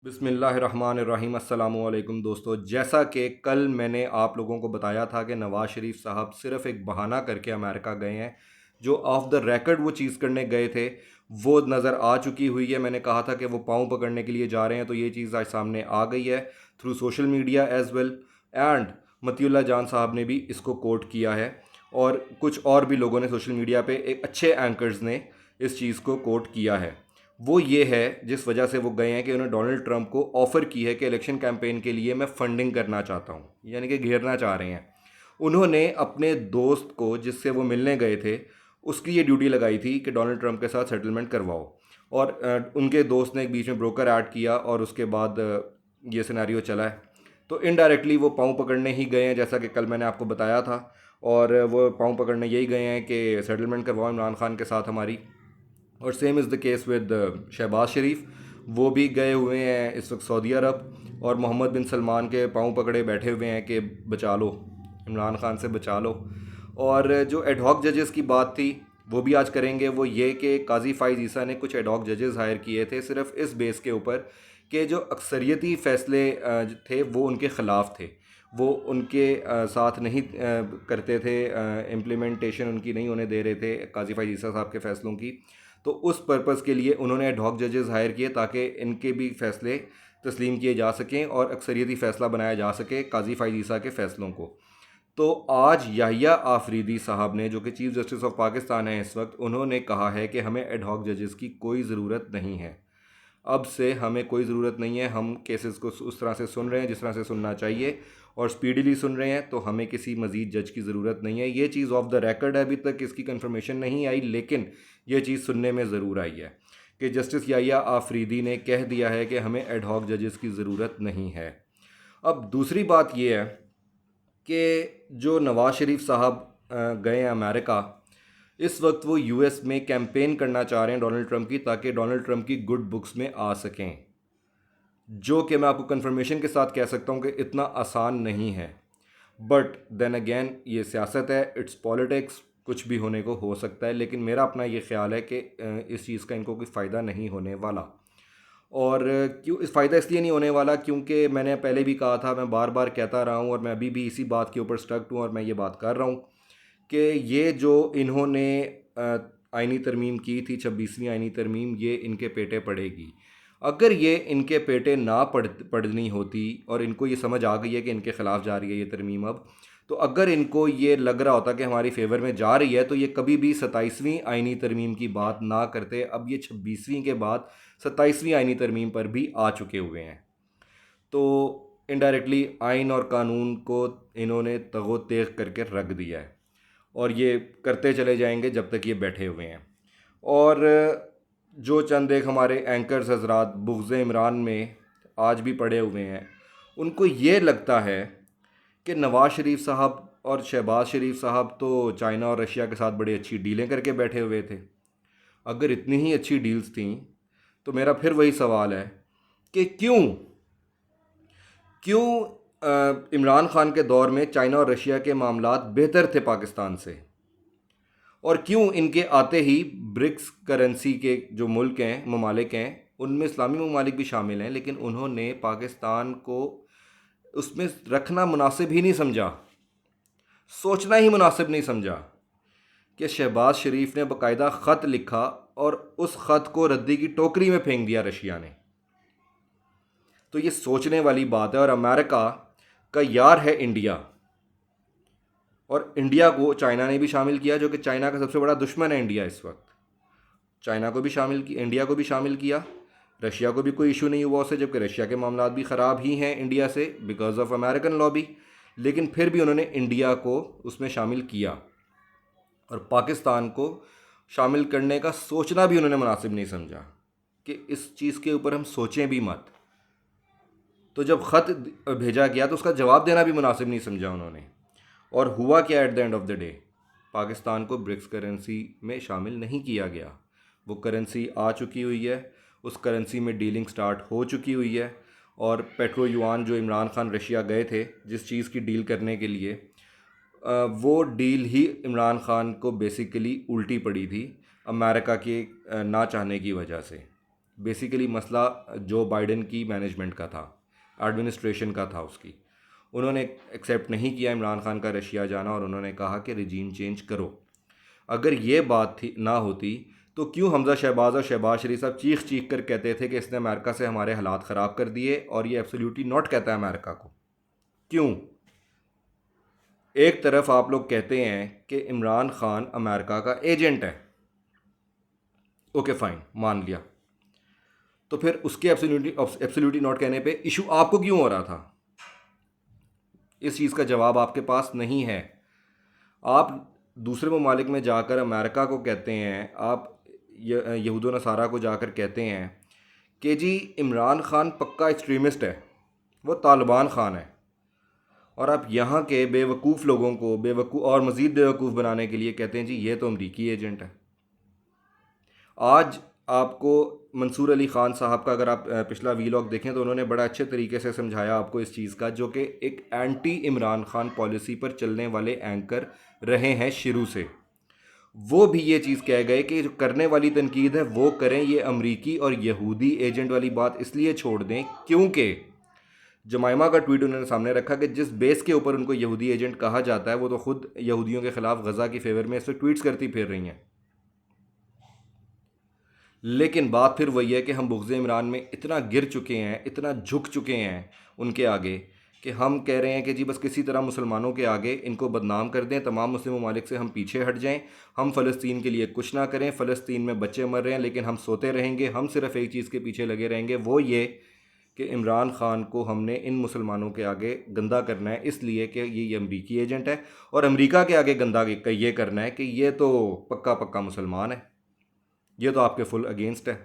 बिस्मिल्लाहिर्रहमानिर्रहीम। अस्सलामुअलैकुम दोस्तों, जैसा कि कल मैंने आप लोगों को बताया था कि नवाज़ शरीफ साहब सिर्फ़ एक बहाना करके अमेरिका गए हैं। जो ऑफ द रिकॉर्ड वो चीज़ करने गए थे वो नज़र आ चुकी हुई है। मैंने कहा था कि वो पाँव पकड़ने के लिए जा रहे हैं, तो ये चीज़ आज सामने आ गई है through social media as well. And Matiullah Jan साहब ने भी इसको कोट किया है, और कुछ और भी लोगों ने सोशल मीडिया पे, एक अच्छे एंकर्स ने इस चीज़ को कोट किया है। वो ये है जिस वजह से वो गए हैं कि उन्होंने डोनाल्ड ट्रंप को ऑफ़र की है कि इलेक्शन कैंपेन के लिए मैं फंडिंग करना चाहता हूँ, यानी कि घेरना चाह रहे हैं। उन्होंने अपने दोस्त को जिससे वो मिलने गए थे उसकी ये ड्यूटी लगाई थी कि डोनाल्ड ट्रंप के साथ सेटलमेंट करवाओ, और उनके दोस्त ने एक बीच में ब्रोकर ऐड किया और उसके बाद ये सिनेरियो चला है। तो इनडायरेक्टली वो पाँव पकड़ने ही गए हैं, जैसा कि कल मैंने आपको बताया था। और वो पाँव पकड़ने यही गए हैं कि सेटलमेंट करवाओ इमरान खान के साथ हमारी। और same is the case with Shahbaz Sharif. वो भी गए हुए हैं इस वक्त सऊदी अरब, और मोहम्मद बिन सलमान के पाँव पकड़े बैठे हुए हैं कि बचा लो, इमरान खान से बचा लो। और जो एडहॉक जजेस की बात थी वो भी आज करेंगे। वो ये कि काजी फ़ाइज़ ईसा ने कुछ एडहॉक जजेस हायर किए थे सिर्फ इस बेस के ऊपर कि जो अक्सरियती फ़ैसले थे वो उनके ख़िलाफ़ थे, वो उनके साथ नहीं करते थे, इम्प्लीमेंटेशन उनकी नहीं होने दे रहे थे काजी फ़ाइज़ ईसा साहब के फ़ैसलों की। तो उस पर्पज़ के लिए उन्होंने एडहॉक जजेस हायर किए ताकि इनके भी फ़ैसले तस्लीम किए जा सकें और अक्सरियती फ़ैसला बनाया जा सके काजी फ़ाइज़ ईसा के फ़ैसलों को। तो आज याहिया आफरीदी साहब ने, जो कि चीफ़ जस्टिस ऑफ पाकिस्तान है इस वक्त, उन्होंने कहा है कि हमें एडहॉक जजेस की कोई ज़रूरत नहीं है। अब से हमें कोई ज़रूरत नहीं है, हम केसेस को उस तरह से सुन रहे हैं जिस तरह से सुनना चाहिए, और स्पीडीली सुन रहे हैं, तो हमें किसी मज़ीद जज की ज़रूरत नहीं है। ये चीज़ ऑफ द रिकॉर्ड है, अभी तक इसकी कंफर्मेशन नहीं आई, लेकिन ये चीज़ सुनने में ज़रूर आई है कि जस्टिस याहिया आफरीदी ने कह दिया है कि हमें एडहॉक जजेस की ज़रूरत नहीं है। अब दूसरी बात ये है कि जो नवाज़ शरीफ साहब गए हैं अमेरिका, इस वक्त वो यूएस में कैंपेन करना चाह रहे हैं डोनाल्ड ट्रंप की, ताकि डोनाल्ड ट्रंप की गुड बुक्स में आ सकें। जो कि मैं आपको कंफर्मेशन के साथ कह सकता हूँ कि इतना आसान नहीं है। बट देन अगेन ये सियासत है, इट्स पॉलिटिक्स, कुछ भी होने को हो सकता है। लेकिन मेरा अपना ये ख्याल है कि इस चीज़ का इनको कोई फ़ायदा नहीं होने वाला। और क्यों इस फ़ायदा इसलिए नहीं होने वाला, क्योंकि मैंने पहले भी कहा था, मैं बार बार कहता रहा हूँ, और मैं अभी भी इसी बात के ऊपर स्टक हूँ और मैं ये बात कर रहा हूँ कि ये जो इन्होंने आइनी तरमीम की थी, 26वीं आइनी तरमीम, ये इनके पेटे पड़ेगी। अगर ये इनके पेटे ना पड़नी होती और इनको ये समझ आ गई है कि इनके ख़िलाफ़ जा रही है ये तरमीम अब, तो अगर इनको ये लग रहा होता कि हमारी फेवर में जा रही है, तो ये कभी भी 27वीं आइनी तरमीम की बात ना करते। अब ये 26वीं के बाद 27वीं आइनी तरमीम पर भी आ चुके हुए हैं। तो इनडायरेक्टली आइन और कानून को इन्होंने तगो तेग करके रख दिया है, और ये करते चले जाएंगे जब तक ये बैठे हुए हैं। और जो चंद एक हमारे एंकर्स हजरात बुग़्ज़ इमरान में आज भी पड़े हुए हैं, उनको ये लगता है कि नवाज़ शरीफ साहब और शहबाज शरीफ साहब तो चाइना और रशिया के साथ बड़ी अच्छी डीलें करके बैठे हुए थे। अगर इतनी ही अच्छी डील्स थी, तो मेरा फिर वही सवाल है कि क्यों क्यों इमरान खान के दौर में चाइना और रशिया के मामलात बेहतर थे पाकिस्तान से, और क्यों इनके आते ही ब्रिक्स करेंसी के जो मुल्क हैं, ममालिक हैं, उनमें इस्लामी ममालिक भी शामिल हैं, लेकिन उन्होंने पाकिस्तान को उसमें रखना मुनासिब ही नहीं समझा, सोचना ही मुनासिब नहीं समझा। कि शहबाज शरीफ ने बाकायदा ख़त लिखा और उस ख़त को रद्दी की टोकरी में फेंक दिया रशिया ने। तो ये सोचने वाली बात है। और अमेरिका का यार है इंडिया, और इंडिया को चाइना ने भी शामिल किया, जो कि चाइना का सबसे बड़ा दुश्मन है इंडिया इस वक्त। चाइना को भी शामिल किया, इंडिया को भी शामिल किया। रशिया को भी कोई इशू नहीं हुआ उससे, जबकि रशिया के मामला भी ख़राब ही हैं इंडिया से बिकॉज ऑफ अमेरिकन लॉबी। लेकिन फिर भी उन्होंने इंडिया को उसमें शामिल किया, और पाकिस्तान को शामिल करने का सोचना भी उन्होंने मुनासिब नहीं समझा कि इस चीज़ के ऊपर हम सोचें भी मत। तो जब ख़त भेजा गया तो उसका जवाब देना भी मुनासिब नहीं समझा उन्होंने। और हुआ क्या at the end of the day, Pakistan को ब्रिक्स करेंसी में शामिल नहीं किया गया। वो करेंसी आ चुकी हुई है, उस करेंसी में डीलिंग स्टार्ट हो चुकी हुई है। और पेट्रो युआन जो इमरान खान रशिया गए थे जिस चीज़ की डील करने के लिए, वो डील ही इमरान खान को बेसिकली उल्टी पड़ी थी अमेरिका के ना चाहने की वजह से। बेसिकली मसला जो बाइडेन की मैनेजमेंट का था, एडमिनिस्ट्रेशन का था उसकी। उन्होंने एक्सेप्ट नहीं किया इमरान खान का रशिया जाना और उन्होंने कहा कि रिजीम चेंज करो। अगर ये बात थी ना होती तो क्यों हमजा शहबाज और शहबाज शरीफ साहब चीख चीख कर कहते थे कि इसने अमेरिका से हमारे हालात ख़राब कर दिए, और ये एब्सोल्युटली नॉट कहता है अमेरिका को। क्यों? एक तरफ आप लोग कहते हैं कि इमरान खान अमेरिका का एजेंट है, ओके फाइन, मान लिया, तो फिर उसके एब्सोल्युटली नॉट कहने पे इशू आपको क्यों हो रहा था? इस चीज़ का जवाब आपके पास नहीं है। आप दूसरे ममालिक में जाकर अमेरिका को कहते हैं, आप यहूद व नसारा को जाकर कहते हैं कि जी इमरान खान पक्का एक्सट्रीमिस्ट है, वो तालिबान खान है, और आप यहाँ के बेवकूफ़ लोगों को बेवकूफ़ और मज़ीद बेवकूफ़ बनाने के लिए कहते हैं जी ये तो अमरीकी एजेंट है। आज आपको मंसूर अली ख़ान साहब का अगर आप पिछला वीलॉग देखें तो उन्होंने बड़ा अच्छे तरीके से समझाया आपको इस चीज़ का, जो कि एक एंटी इमरान खान पॉलिसी पर चलने वाले एंकर रहे हैं शुरू से। वो भी ये चीज़ कह गए कि जो करने वाली तनकीद है वो करें, ये अमरीकी और यहूदी एजेंट वाली बात इसलिए छोड़ दें क्योंकि जमाइमा का ट्वीट उन्होंने सामने रखा कि जिस बेस के ऊपर उनको यहूदी एजेंट कहा जाता है वो तो खुद यहूदियों के ख़िलाफ़ गज़ा की फेवर में इस पर ट्वीट्स करती फिर रही हैं। लेकिन बात फिर वही है कि हम बुग़्ज़ इमरान में इतना गिर चुके हैं, इतना झुक चुके हैं उनके आगे, कि हम कह रहे हैं कि जी बस किसी तरह मुसलमानों के आगे इनको बदनाम कर दें, तमाम मुस्लिम ममालिक से हम पीछे हट जाएं, हम फ़लस्तीन के लिए कुछ ना करें, फ़लस्तीन में बच्चे मर रहे हैं लेकिन हम सोते रहेंगे, हम सिर्फ़ एक चीज़ के पीछे लगे रहेंगे, वो ये कि इमरान खान को हमने इन मुसलमानों के आगे गंदा करना है, इसलिए कि ये अमरीकी एजेंट है, और अमरीका के आगे गंदा ये करना है कि ये तो पक्का पक्का मुसलमान है, ये तो आपके फुल अगेंस्ट है।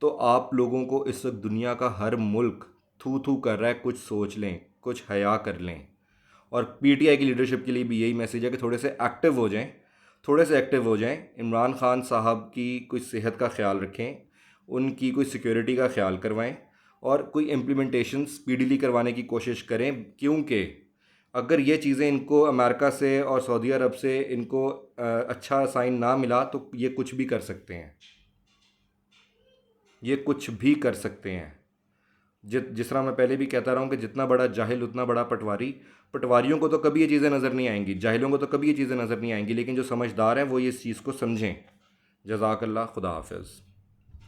तो आप लोगों को इस वक्त दुनिया का हर मुल्क थू थू कर रहा है, कुछ सोच लें, कुछ हया कर लें। और पीटीआई की लीडरशिप के लिए भी यही मैसेज है कि थोड़े से एक्टिव हो जाएं, थोड़े से एक्टिव हो जाएं। इमरान खान साहब की कोई सेहत का ख्याल रखें, उनकी कोई सिक्योरिटी का ख्याल करवाएं, और कोई इम्प्लीमेंटेशन स्पीडीली करवाने की कोशिश करें, क्योंकि अगर ये चीज़ें इनको अमेरिका से और सऊदी अरब से इनको अच्छा साइन ना मिला तो ये कुछ भी कर सकते हैं, ये कुछ भी कर सकते हैं। जिस तरह मैं पहले भी कहता रहा हूँ कि जितना बड़ा जाहिल उतना बड़ा पटवारी। पटवारियों को तो कभी ये चीज़ें नज़र नहीं आएंगी, जाहिलों को तो कभी ये चीज़ें नज़र नहीं आएंगी, लेकिन जो समझदार हैं वो ये इस चीज़ को समझें। जज़ाकल्लाह, खुदा हाफ़िज़।